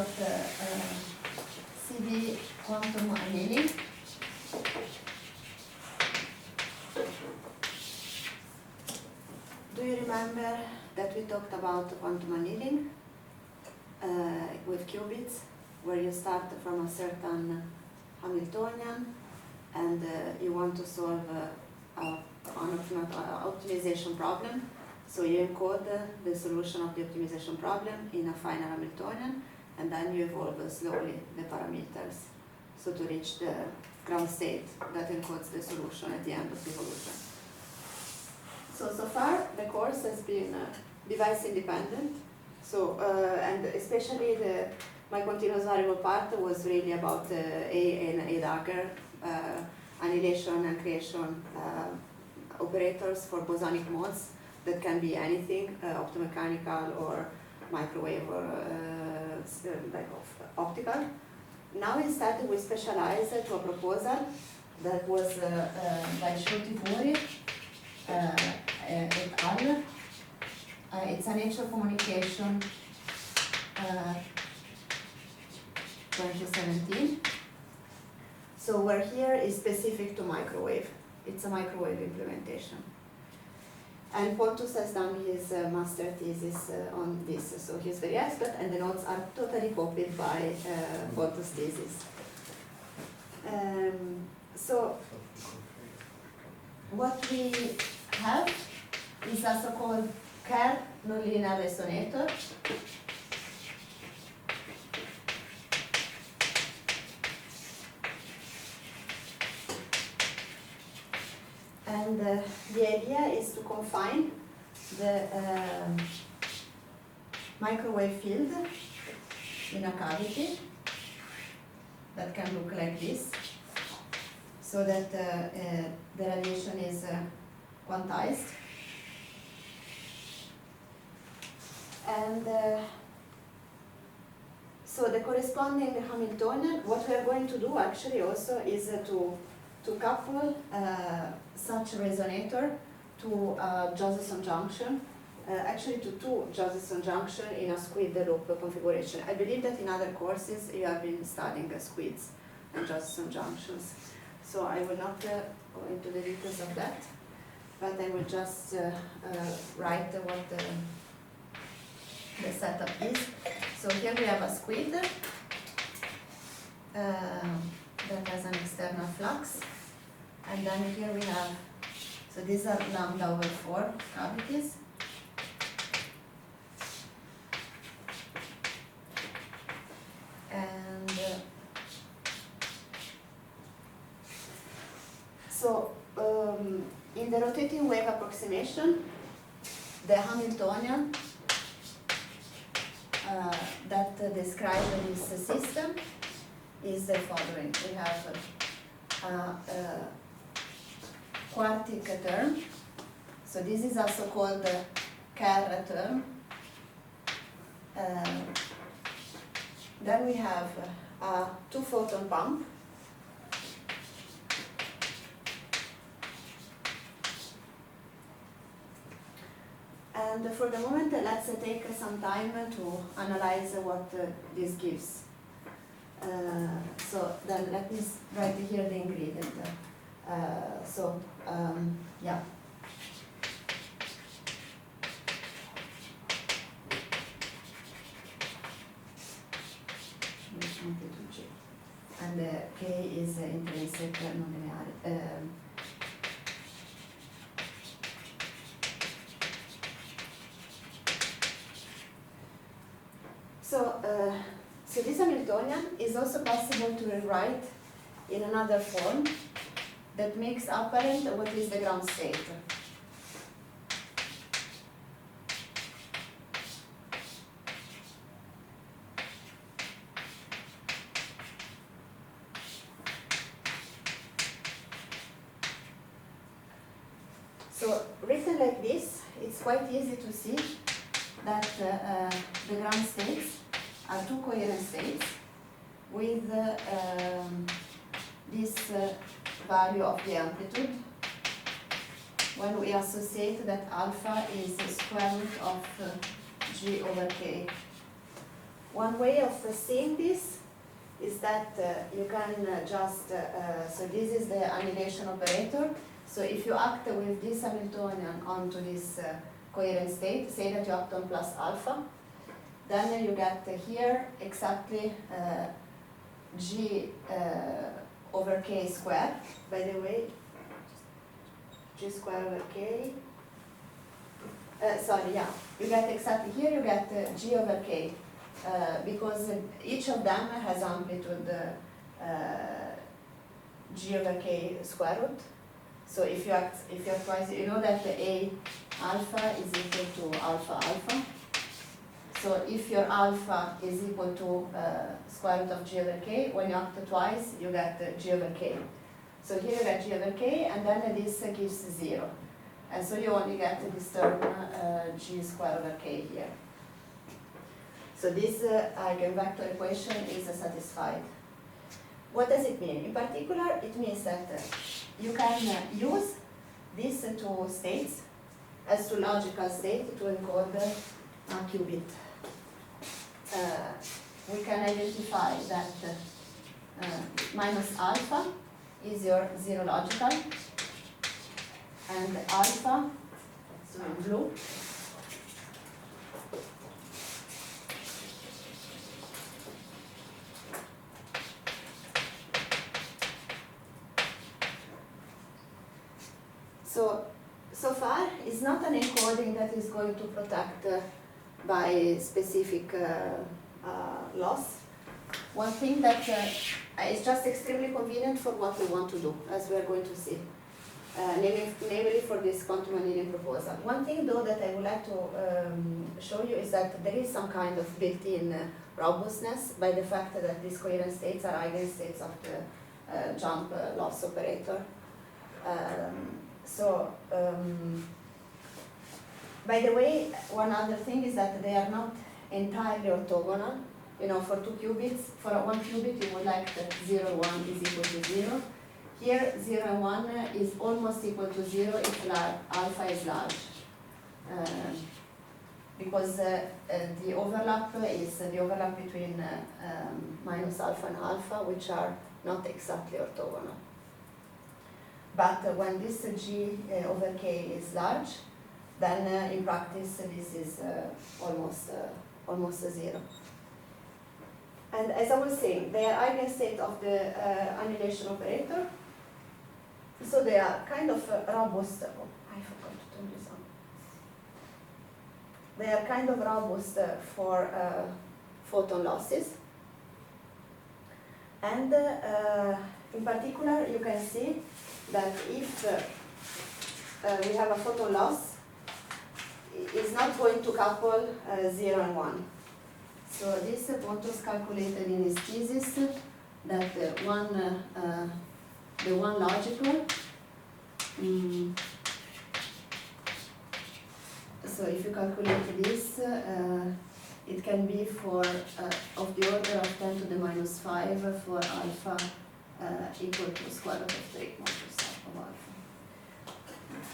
about CD quantum annealing. Do you remember that we talked about quantum annealing with qubits, where you start from a certain Hamiltonian and you want to solve an optimization problem? So you encode the solution of the optimization problem in a final Hamiltonian, and then you evolve slowly the parameters, so to reach the ground state that encodes the solution at the end of the evolution. So far the course has been device independent. So and especially my continuous variable part was really about A and A dagger, annihilation and creation operators for bosonic modes that can be anything, optomechanical or microwave or like optical. Now instead we specialize to a proposal that was by Lecture2 et al. It's a nature communication 2017. So where here is specific to microwave. It's a microwave implementation. And Pontus has done his master thesis on this, so he's very expert, and the notes are totally copied by Pontus' thesis. So what we have is a so-called Kerr nonlinear resonator. And the idea is to confine the microwave field in a cavity that can look like this, so that the radiation is quantized. And so the corresponding Hamiltonian, what we are going to do actually also is to couple such a resonator to a Josephson junction, actually to two Josephson junction in a squid loop configuration. I believe that in other courses you have been studying squids and Josephson junctions. So I will not go into the details of that, but I will just write what the setup is. So here we have a squid that has an external flux, and then here we have, so these are λ/4 cavities. And so in the rotating wave approximation, the Hamiltonian that describes this system is the following. We have a quartic term. So this is also called the Kerr term. Then we have a two-photon pump. And for the moment, let's take some time to analyze what this gives. So then let me write here the ingredient. Yeah. And K is intrinsic nonlinear. So this Hamiltonian is also possible to rewrite in another form that makes apparent what is the ground state. So written like this, it's quite easy to see that the ground states are two coherent states with this value of the amplitude when we associate that alpha is the square root of g over k. One way of seeing this is that you can so this is the annihilation operator. So if you act with this Hamiltonian onto this coherent state, say that you act on plus alpha, then you get here exactly g over k squared. By the way, g squared over k. You get exactly here, you get g over k. Because each of them has amplitude g over k square root. So if you act twice, you know that a alpha is equal to alpha alpha. So if your alpha is equal to square root of g over k, when you act twice, you get g over k. So here you get g over k, and then this gives 0. And so you only get this term g square over k here. So this eigenvector equation is satisfied. What does it mean? In particular, it means that you can use these two states as two logical states to encode a qubit. We can identify that minus alpha is your 0 logical, and alpha, so in blue, so far, it's not an encoding that is going to protect by specific loss. One thing that is just extremely convenient for what we want to do, as we are going to see, namely for this quantum annealing proposal. One thing, though, that I would like to show you is that there is some kind of built-in robustness by the fact that these coherent states are eigenstates of the jump loss operator. By the way, one other thing is that they are not entirely orthogonal. You know, for two qubits, for one qubit, you would like that 0, 1 is equal to 0. Here, 0 and 1 is almost equal to 0 if alpha is large. Because the overlap is the overlap between minus alpha and alpha, which are not exactly orthogonal. But when this g over k is large, then in practice this is almost 0. And as I was saying, they are eigenstate of the annihilation operator, so they are kind of robust. Oh, I forgot to turn this on. They are kind of robust for photon losses. And in particular, you can see that if we have a photon loss, it's not going to couple 0 and 1. So this Pontus calculated in his thesis that the one logical. So if you calculate this, it can be for of the order of 10 to the minus 5 for alpha equal to square root of 3 minus of alpha.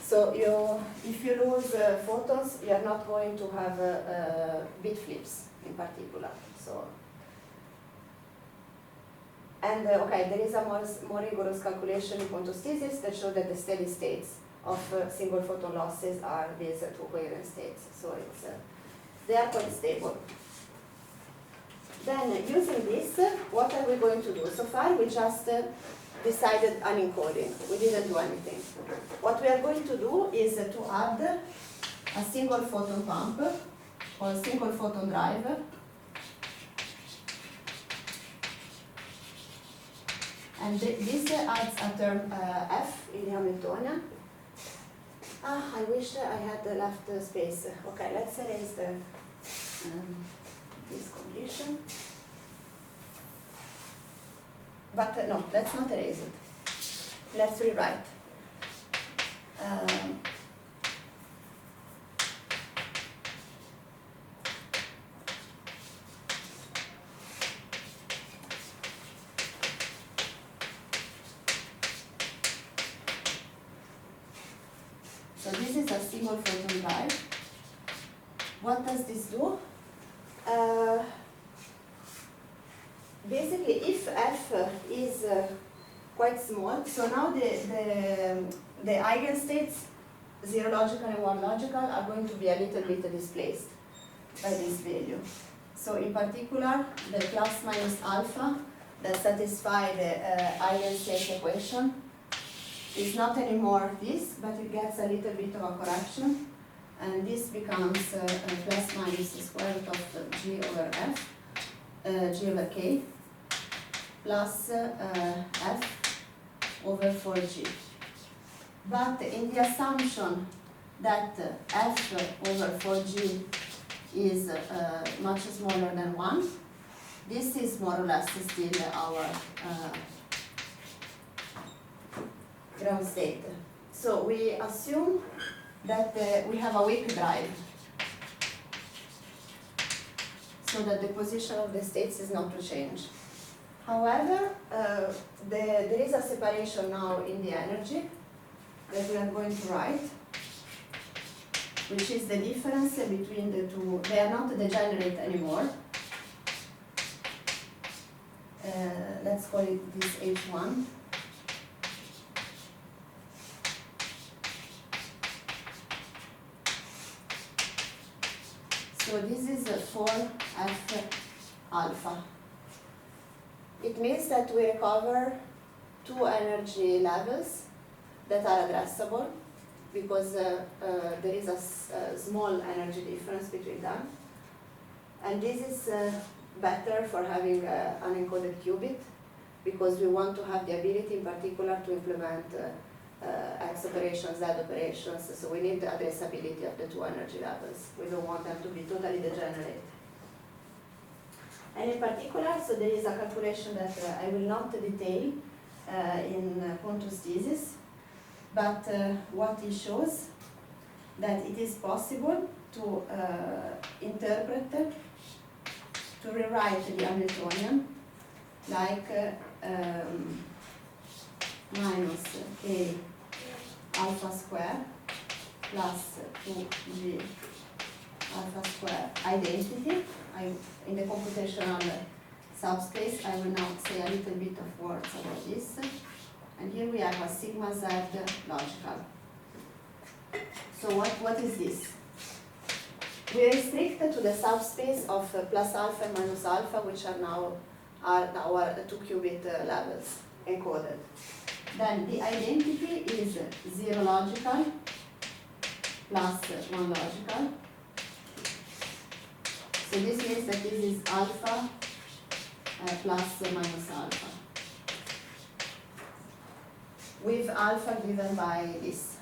So if you lose photons, you are not going to have bit flips in particular. Okay, there is a more rigorous calculation in Pontus thesis that shows that the steady states of single photon losses are these two coherent states. So they are quite stable. Then using this, what are we going to do? So far we just decided unencoding. We didn't do anything. What we are going to do is to add a single photon pump or a single photon drive and this adds a term F in the Hamiltonian. I wish I had left space. Okay, let's erase this condition. But no, let's not erase it. Let's rewrite. So this is a single photon drive. What does this do? basically, if F is quite small, so now the eigenstates, 0 logical and 1 logical, are going to be a little bit displaced by this value. So in particular, the plus minus alpha that satisfy the eigenstate equation is not anymore this, but it gets a little bit of a correction, and this becomes plus minus the square root of g over f, g over k, plus f over 4g. But in the assumption that f over 4g is much smaller than 1, this is more or less still our ground state. So we assume that we have a weak drive, so that the position of the states is not to change. However, there is a separation now in the energy that we are going to write, which is the difference between the two. They are not degenerate anymore. Let's call it this H1. So this is 4F alpha. It means that we recover two energy levels that are addressable, because there is a small energy difference between them. And this is better for having an encoded qubit, because we want to have the ability in particular to implement X operations, Z operations, so we need the addressability of the two energy levels. We don't want them to be totally degenerate. And in particular, so there is a calculation that I will not detail in Pontus' thesis, but what he shows that it is possible to interpret, to rewrite the Hamiltonian like minus k alpha square plus 2g alpha square identity. In the computational subspace, I will now say a little bit of words about this. And here we have a sigma z logical. So what is this? We restrict to the subspace of plus alpha and minus alpha, which are now our 2 qubit levels encoded. Then the identity is 0 logical plus 1 logical. So this means that this is alpha plus minus alpha, with alpha given by this.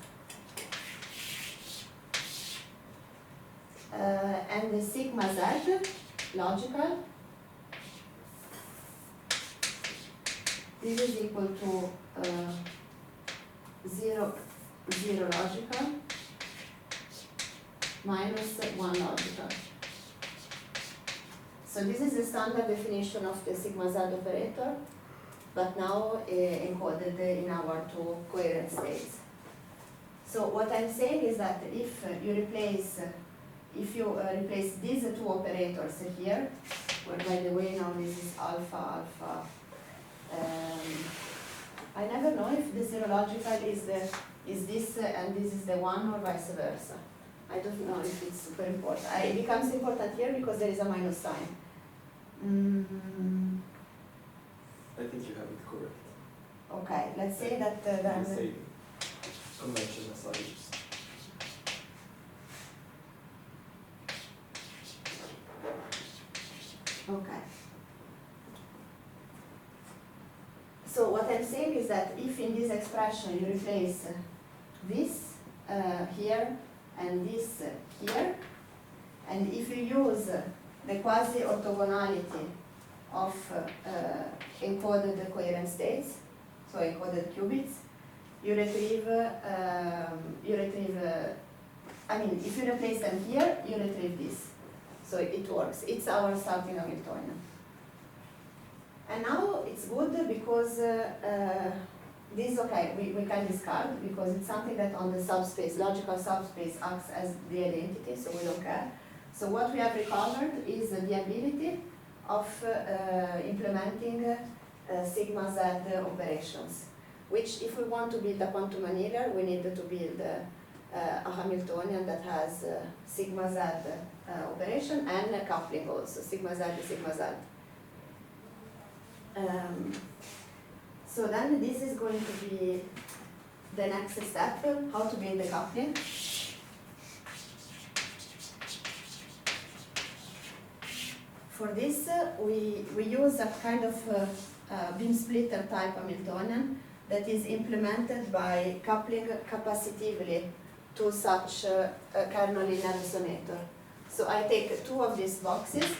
And the sigma z logical, this is equal to 0 logical minus 1 logical. So this is the standard definition of the sigma z operator, but now encoded in our two coherent states. So what I'm saying is that if you replace these two operators here, where by the way now this is alpha. I never know if the 0 logical is this and this is the 1 or vice versa. I don't know if it's super important. It becomes important here because there is a minus sign. I think you have it correct. Okay, let's say that then. Say convention aside. Just Okay. So what I'm saying is that if in this expression you replace this here and this here, and if you use the quasi-orthogonality of encoded coherent states, so encoded qubits, you retrieve, I mean, if you replace them here, you retrieve this. So it works. It's our starting Hamiltonian. And now it's good because this, okay, we can discard because it's something that on the subspace, logical subspace, acts as the identity, so we don't care. So what we have recovered is the ability of implementing sigma z operations, which if we want to build a quantum annealer, we need to build a Hamiltonian that has sigma z operation and a coupling also, sigma z, sigma z. So then this is going to be the next step, how to build the coupling. For this, we use a kind of beam splitter type Hamiltonian that is implemented by coupling capacitively to such a kernel linear resonator. So I take two of these boxes.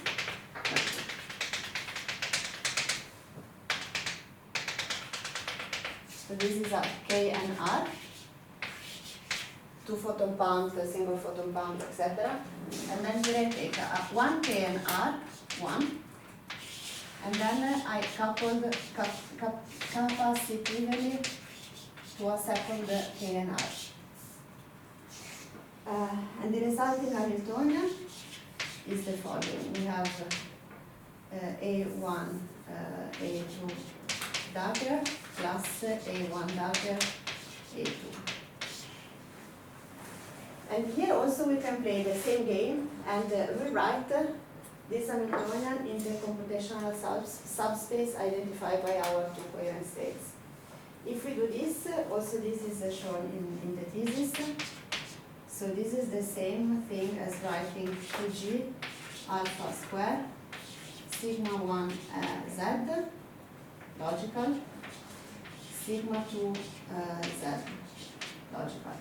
So this is a K and R, two photon pump, single photon pump, etc. And then here I take one K and R, one, and then I coupled capacitively to a second K and R. And the resulting Hamiltonian is the following. We have A1, A2 dagger plus A1 dagger, A2. And here also we can play the same game and rewrite this Hamiltonian in the computational subspace identified by our two coherent states. If we do this, also this is shown in the thesis. So this is the same thing as writing 2G alpha square, sigma 1 z, logical, sigma 2 z, logical.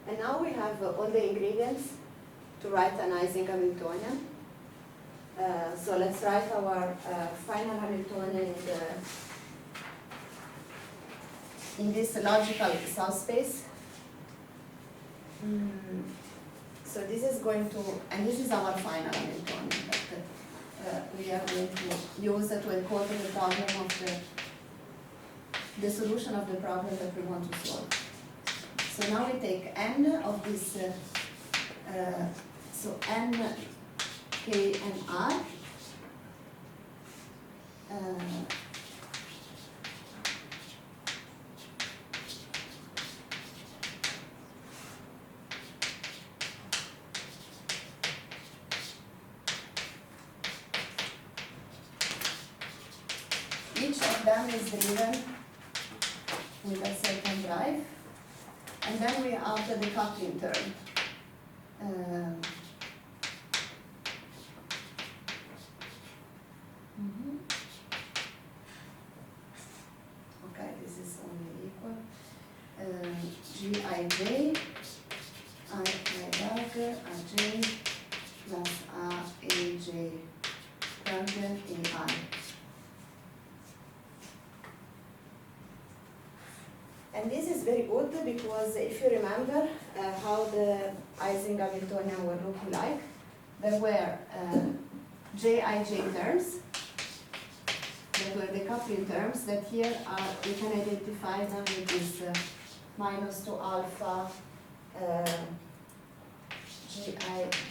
And now we have all the ingredients to write an Ising Hamiltonian. So let's write our final Hamiltonian in this logical subspace. So this is going to, and this is our final Hamiltonian that we are going to use to encode the problem of the solution of the problem that we want to solve. So now we take n of this, so n, k, and r. Each of them is driven with a certain drive. And then we have the coupling term. Okay, this is only equal. Gij, I dagger, aj, plus aj, dagger, ai. And this is very good because if you remember how the Ising Hamiltonian were looking like, there were Jij terms, that were the coupling terms, that here are, we can identify them with this minus 2 alpha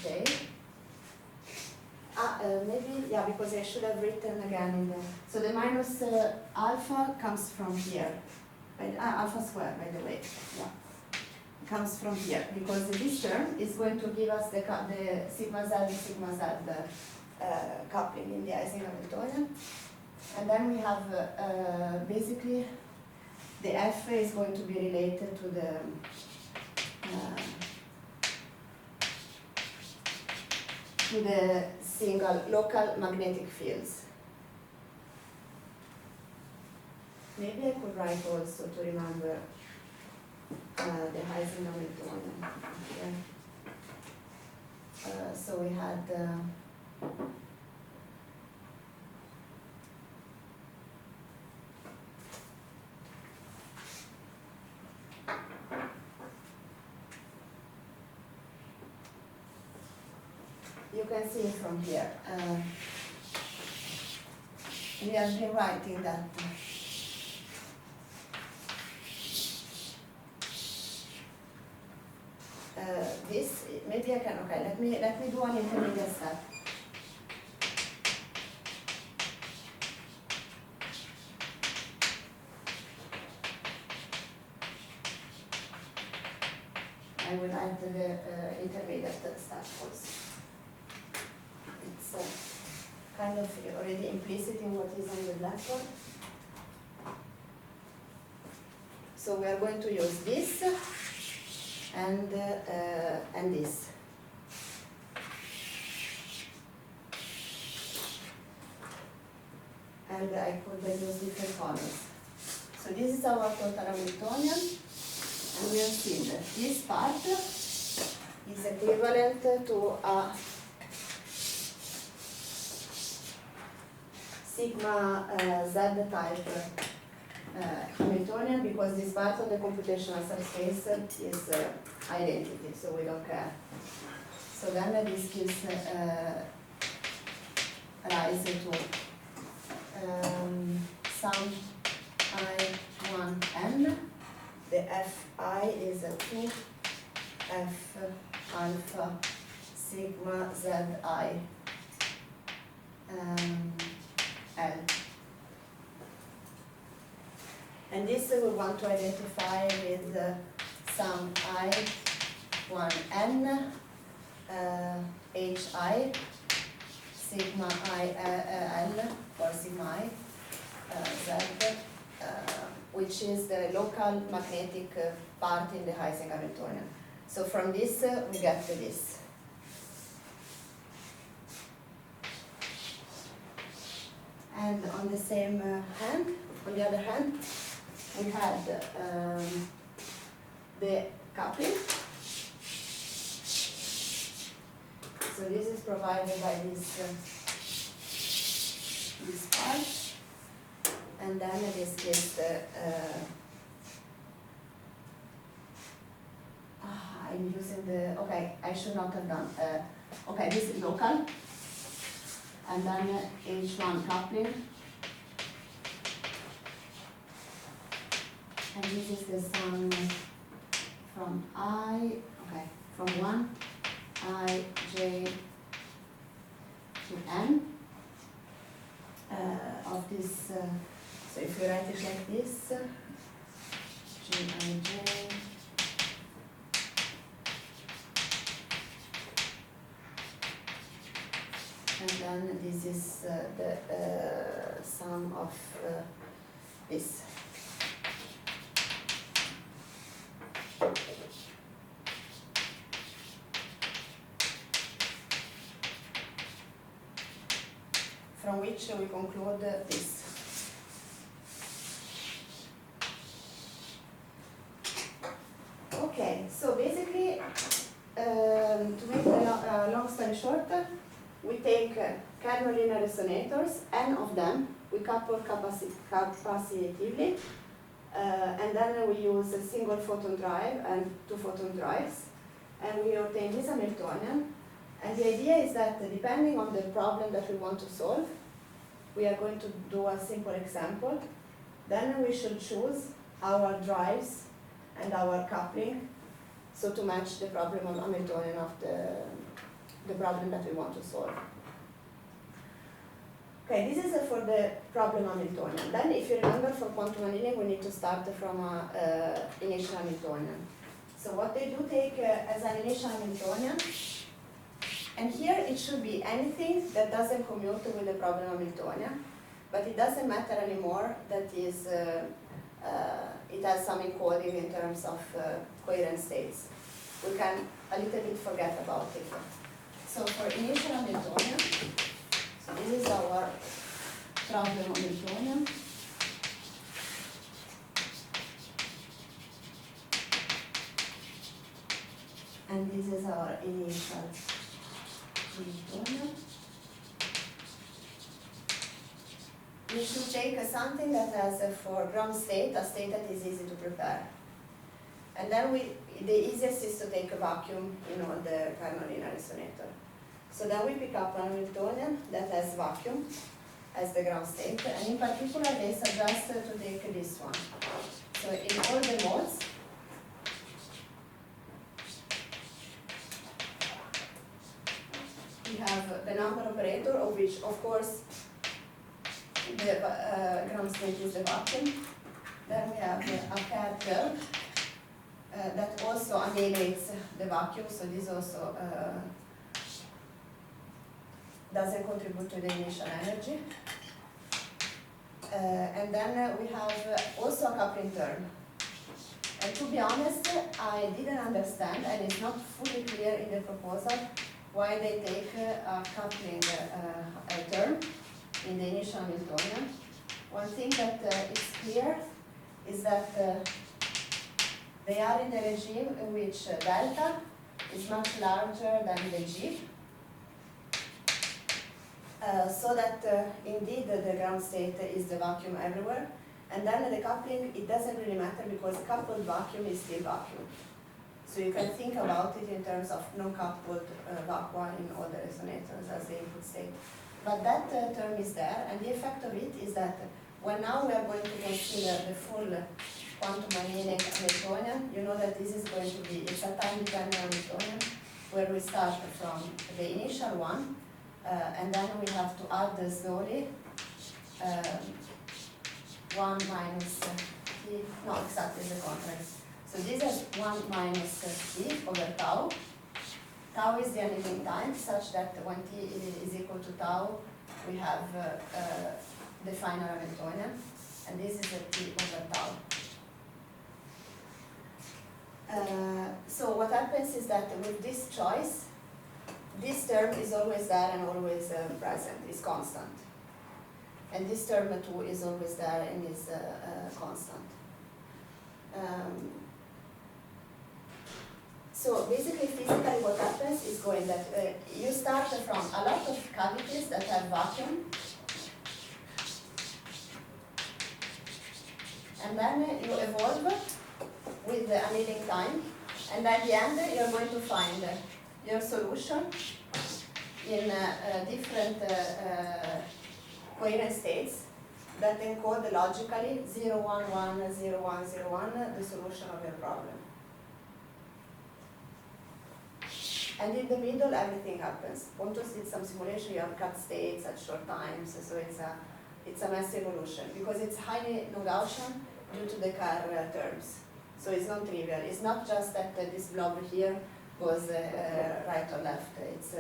Gij. Maybe, yeah, because I should have written again in the, so the minus alpha comes from here. Alpha square, by the way, yeah, comes from here, because this term is going to give us the sigma z coupling in the Ising Hamiltonian. And then we have basically the F is going to be related to the single local magnetic fields. Maybe I could write also to remember the Ising Hamiltonian. Yeah. So we had you can see it from here. We have been writing that. this, maybe I can, okay, let me do an intermediate step. I will add the intermediate step also. It's kind of already implicit in what is on the blackboard. So we are going to use this and this. And I could use different colors. So this is our total Hamiltonian, and we have seen that this part is equivalent to a sigma z type Hamiltonian, because this part of the computational subspace is identity, so we don't care. So then this gives rise to sum I1n. The Fi is 2 F alpha sigma Zi L. And this we want to identify with sum I1n Hi sigma L or sigma I Z, which is the local magnetic part in the Ising Hamiltonian. So from this we get to this. And on the same hand, on the other hand, we had the coupling. So this is provided by this part, and then this gives the I'm using the, okay, I should not have done, okay, this is local, and then H1 coupling, and this is the sum from from 1 I j to n of this, so if you write it like this, j I j and then this is the sum of this. From which we conclude this. Okay, so basically, to make a long story short, we take kernel linear resonators, n of them, we couple capacitively, and then we use a single photon drive and 2 photon drives, and we obtain this Hamiltonian. And the idea is that depending on the problem that we want to solve, we are going to do a simple example. Then we should choose our drives and our coupling, so to match the problem of Hamiltonian of the problem that we want to solve. Okay, this is for the problem Hamiltonian. Then if you remember, for quantum annealing, we need to start from an initial Hamiltonian. So what they do take as an initial Hamiltonian, and here it should be anything that doesn't commute with the problem Hamiltonian, but it doesn't matter anymore that is, it has some encoding in terms of coherent states. We can a little bit forget about it. So for initial Hamiltonian, so this is our problem Hamiltonian. And this is our initial Hamiltonian. We should take something that has for ground state, a state that is easy to prepare. And then the easiest is to take a vacuum, the kernel linear resonator. So then we pick up an Hamiltonian that has vacuum as the ground state, and in particular they suggest to take this one. So in all the modes, we have the number operator, of which, of course, the ground state is the vacuum. Then we have a paired curve that also annihilates the vacuum, so this also doesn't contribute to the initial energy. And then we have also a coupling term. And to be honest, I didn't understand, and it's not fully clear in the proposal, why they take a coupling term in the initial Hamiltonian. One thing that is clear is that they are in the regime in which delta is much larger than the G. So that indeed the ground state is the vacuum everywhere. And then the coupling, it doesn't really matter because coupled vacuum is still vacuum. So you can think about it in terms of non-coupled vacua in all the resonators as the input state. But that term is there, and the effect of it is that when now we are going to consider the full quantum annealing Hamiltonian, you know that this is going to be, it's a time-dependent Hamiltonian, where we start from the initial one, and then we have to add slowly 1 minus t, no, exactly the contrary. So this is 1 minus t over tau. Tau is the annealing time, such that when t is equal to tau, we have the final Hamiltonian, and this is a t over tau. So what happens is that with this choice, this term is always there and always present, is constant. And this term 2 is always there and is constant. So basically, physically what happens is going that you start from a lot of cavities that have vacuum, and then you evolve with the annealing time, and at the end you're going to find your solution in different coherent states that encode logically 0, 1, 1, 0, 1, 0, 1, the solution of your problem. And in the middle, everything happens. Pontus did some simulation, you have cut states at short times, so it's a mass evolution, because it's highly non-Gaussian due to the Kerr terms. So it's non-trivial. It's not just that this blob here goes right or left. It's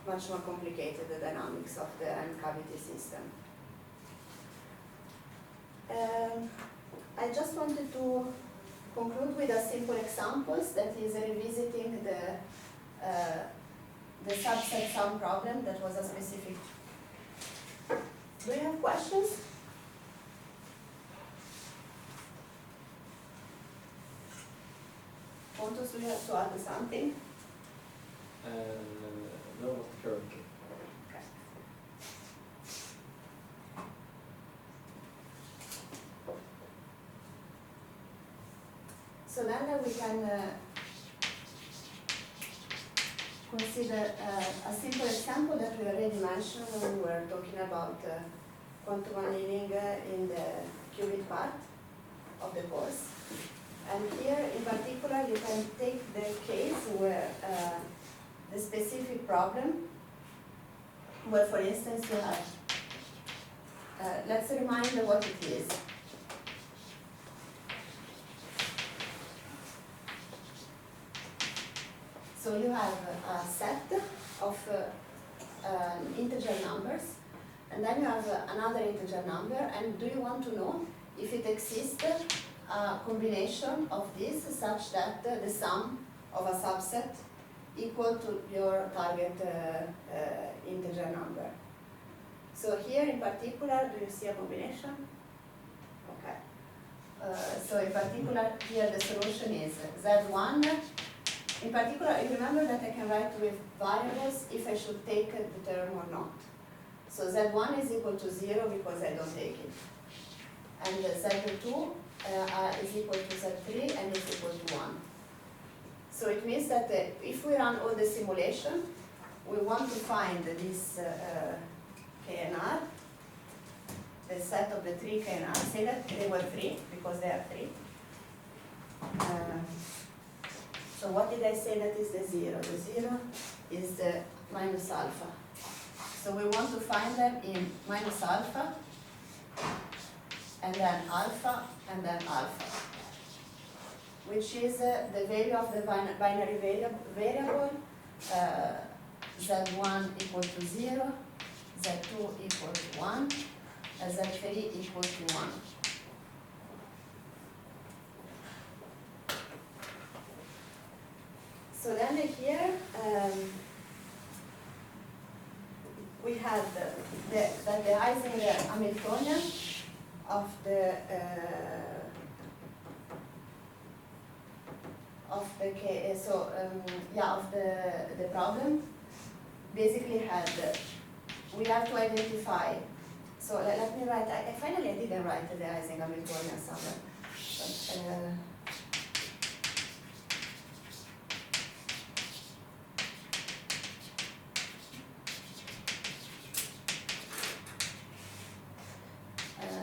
much more complicated, the dynamics of the cavity system. I just wanted to conclude with a simple examples that is revisiting the subset sum problem that was a specific. Do you have questions? Pontus, do you have to add something? No, not currently. Okay. So then we can consider a simple example that we already mentioned when we were talking about quantum annealing in the qubit part of the course. And here, in particular, you can take the case where the specific problem, where, for instance, you have, let's remind what it is. So you have a set of integer numbers, and then you have another integer number, and do you want to know if it exists a combination of these such that the sum of a subset equal to your target integer number. So here in particular, do you see a combination? Okay. So in particular, here the solution is Z1. In particular, you remember that I can write with variables if I should take the term or not. So Z1 is equal to 0 because I don't take it. And Z2 is equal to Z3 and is equal to 1. So it means that if we run all the simulation, we want to find this KNR, the set of the 3 KNR. Say that they were 3 because they are 3. So what did I say that is the 0? The 0 is the my minus alpha. So we want to find them in minus alpha, and then alpha, and then alpha, which is the value of the binary variable, z1 equal to 0, z2 equal to 1, and z3 equal to 1. So then here we have the Ising Hamiltonian of the problem basically had we have to identify. So let me write. I finally didn't write the Ising Hamiltonian somewhere. But,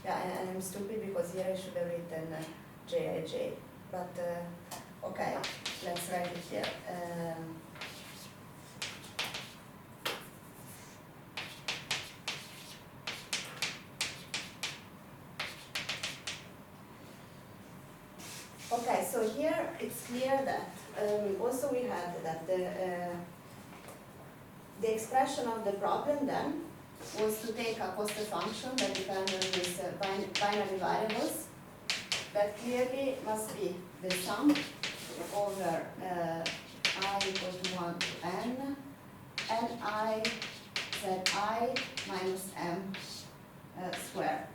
yeah, and I'm stupid because here I should have written Jij, but okay, let's write it here. Okay, so here it's clear that also we had that the expression of the problem then was to take a cost function that depends on these binary variables that clearly must be the sum over I equal to 1 to n I zi minus m squared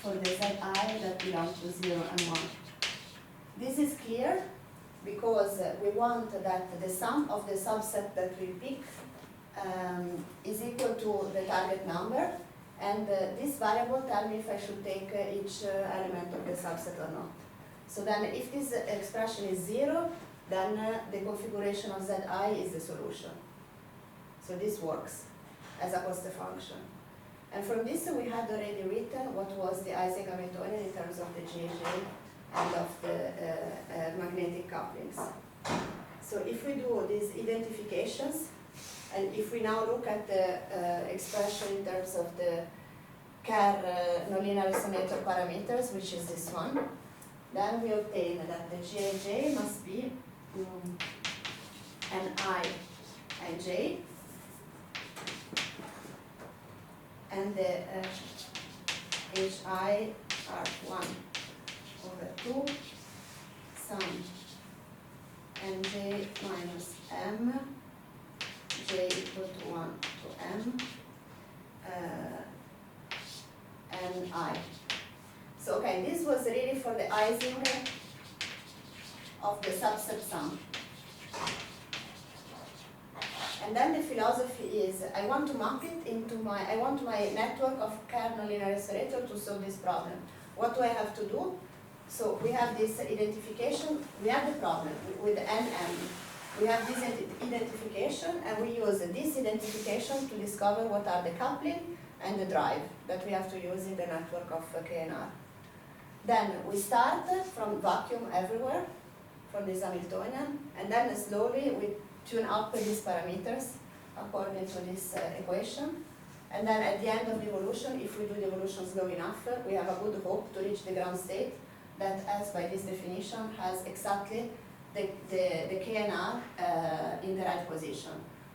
for the zi that belong to 0 and 1. This is clear because we want that the sum of the subset that we pick is equal to the target number, and this variable tells me if I should take each element of the subset or not. So then if this expression is 0, then the configuration of zi is the solution. So this works as a cost function. And from this we had already written what was the Ising Hamiltonian in terms of the Jij and of the magnetic couplings. So if we do these identifications, and if we now look at the expression in terms of the Kerr nonlinear resonator parameters, which is this one, then we obtain that the Jij must be Ni and J, and the Hi are 1 over 2 sum Nj minus m J equal to 1 to m Ni. So okay, this was really for the Ising of the subset sum. And then the philosophy is I want to map it into my network of Kerr nonlinear resonator to solve this problem. What do I have to do? So we have this identification, we have the problem with NM. We have this identification, and we use this identification to discover what are the coupling and the drive that we have to use in the network of KNR. Then we start from vacuum everywhere, from this Hamiltonian, and then slowly we tune up these parameters according to this equation. And then at the end of the evolution, if we do the evolution slow enough, we have a good hope to reach the ground state that, as by this definition, has exactly the KNR in the right position.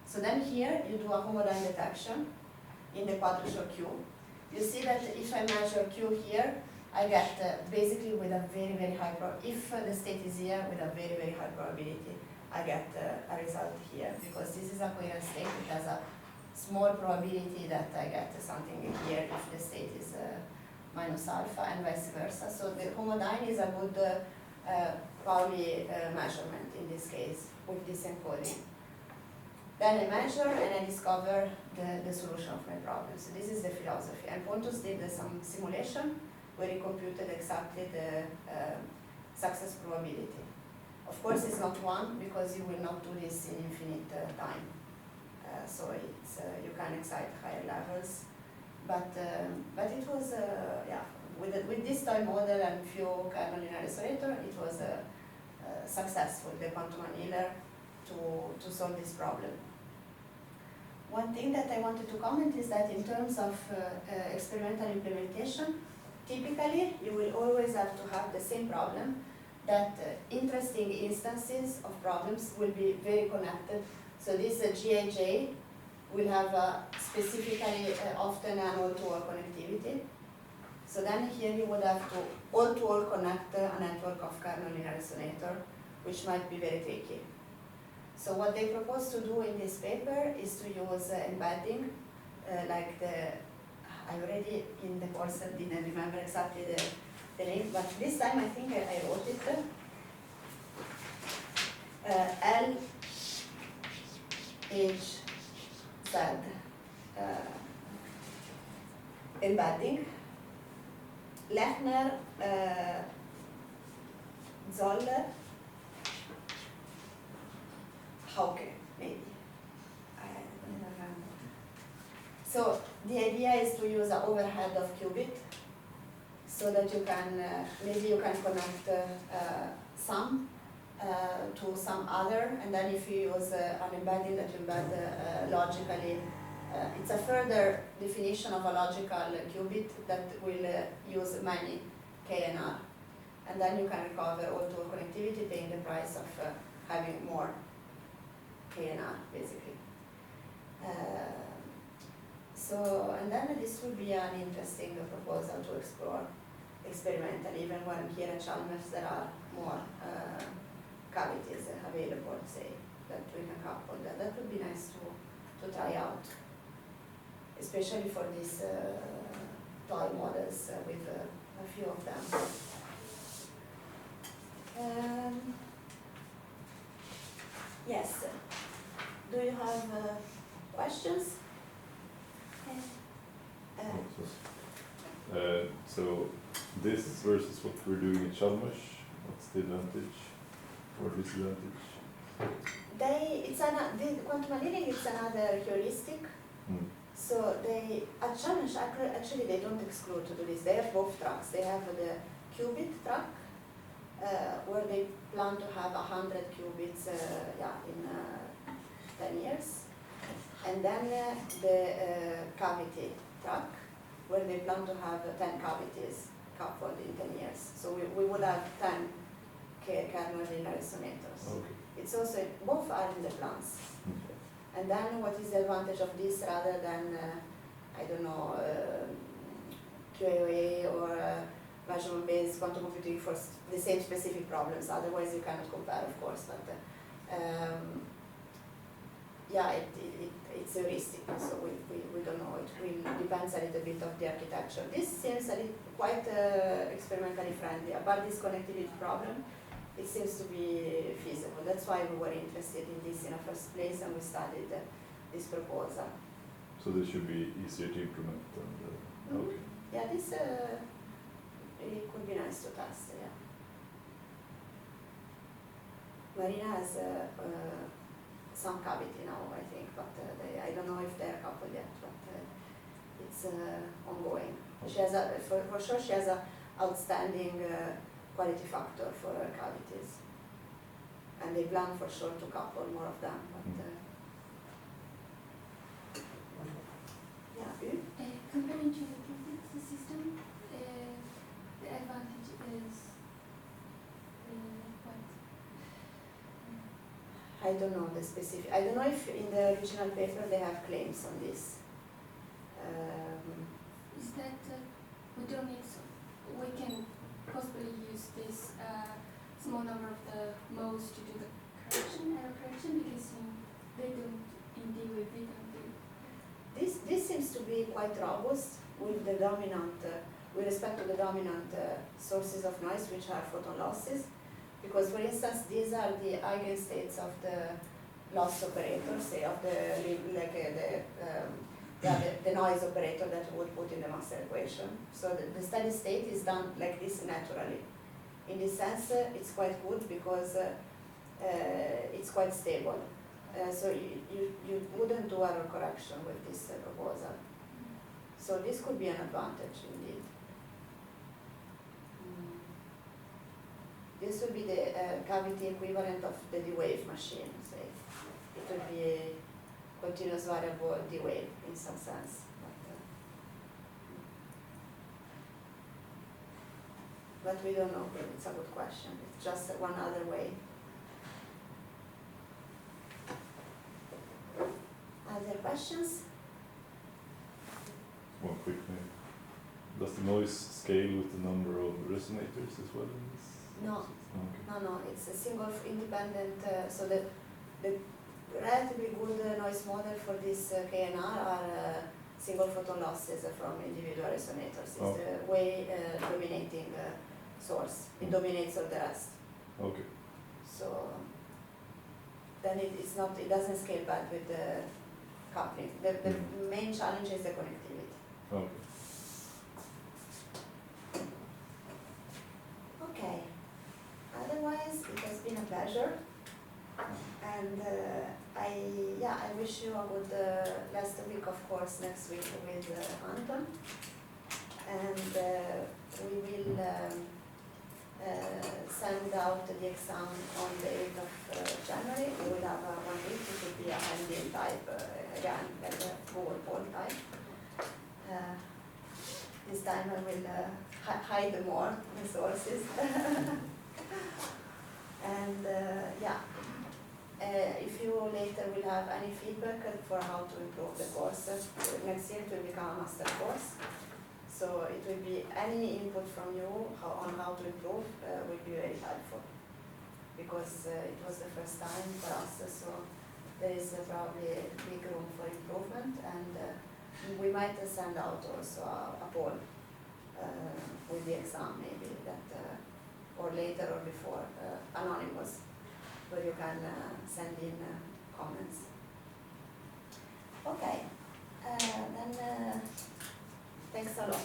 So then here you do a homodyne detection in the quadruple Q. You see that if I measure Q here, I get basically with a very, very high probability, if the state is here with a very, very high probability, I get a result here, because this is a coherent state. It has a small probability that I get something here if the state is minus alpha and vice versa. So the homodyne is a good Pauli measurement in this case with this encoding. Then I measure and I discover the solution of my problem. So this is the philosophy. And Pontus did some simulation where he computed exactly the success probability. Of course, it's not one, because you will not do this in infinite time. So it's, you can excite higher levels. But it was, yeah, with this time model and few nonlinear resonator, it was successful, the quantum annealer, to solve this problem. One thing that I wanted to comment is that in terms of experimental implementation, typically you will always have to have the same problem, that interesting instances of problems will be very connected. So this GIJ will have specifically often an all-to-all connectivity. So then here you would have to all-to-all connect a network of kernel linear resonator, which might be very tricky. So what they propose to do in this paper is to use embedding, like I already in the course didn't remember exactly the name, but this time I think I wrote it. LHZ embedding. Lechner, Zoller, Hauke, maybe. I don't remember. So the idea is to use an overhead of qubit, so that you can maybe you can connect some to some other, and then if you use an embedding that you embed logically. It's a further definition of a logical qubit that will use many KNR. And then you can recover all-to-all connectivity, paying the price of having more KNR, basically. And then this will be an interesting proposal to explore experimentally, even when here at Chalmers there are more cavities available, say, that we can couple. That would be nice to try out, especially for these toy models with a few of them. Yes, do you have questions? So this versus what we're doing in Chalmers, what's the advantage or disadvantage? The quantum annealing is another heuristic. So at Chalmers, actually they don't exclude to do this. They have both tracks. They have the qubit track, where they plan to have 100 qubits in 10 years. And then the cavity track, where they plan to have 10 cavities coupled in 10 years. So we would have 10 kernel linear resonators. Okay. It's also, both are in the plans. And then what is the advantage of this rather than, I don't know, QAOA or measurement-based quantum computing for the same specific problems? Otherwise you cannot compare, of course, but it's heuristic, so we don't know. It will depends a little bit of the architecture. This seems quite experimentally friendly. About this connectivity problem, it seems to be feasible. That's why we were interested in this in the first place, and we studied this proposal. So this should be easier to implement. And, okay. Yeah, this it could be nice to test. Yeah. Marina has some cavity now, I think, but I don't know if they're coupled yet. But it's ongoing. She has for sure she has an outstanding quality factor for her cavities, and they plan for sure to couple more of them. But comparing to the qubit system, the advantage is what? I don't know the specific. I don't know if in the original paper they have claims on this. Is that we don't need, we can possibly use this small number of the modes to do the error correction, because they don't indeed they don't do. This seems to be quite robust with the dominant, with respect to the dominant sources of noise, which are photon losses. Because, for instance, these are the eigenstates of the loss operator, say of the noise operator that we would put in the master equation. So the steady state is done like this naturally. In this sense, it's quite good because it's quite stable. So you wouldn't do error correction with this proposal. So this could be an advantage indeed. This would be the cavity equivalent of the D-wave machine, say. It continuous variable d-wave in some sense. But we don't know, it's a good question. It's just one other way. Other questions? One quick maybe. Does the noise scale with the number of resonators as well in this? No. Okay. No, it's a single independent, so the relatively good noise model for this KNR are single photon losses from individual resonators. It's Okay. the way dominating source. It dominates all the rest. Okay. So then it's not, it doesn't scale bad with the coupling. The main challenge is the connectivity. Okay. Okay. Otherwise, it has been a pleasure. And I wish you a good last week, of course, next week with Anton. And we will send out the exam on the 8th of January. We will have 1 week. It will be a handy type, again, like a Google Poll type. This time I will hide more resources. And if you later will have any feedback for how to improve the course, next year it will become a master course. So it will be any input from you on how to improve will be very helpful, because it was the first time for us, so there is probably big room for improvement, and we might send out also a poll with the exam maybe that, or later or before, anonymous, where you can send in comments. Okay, then thanks a lot.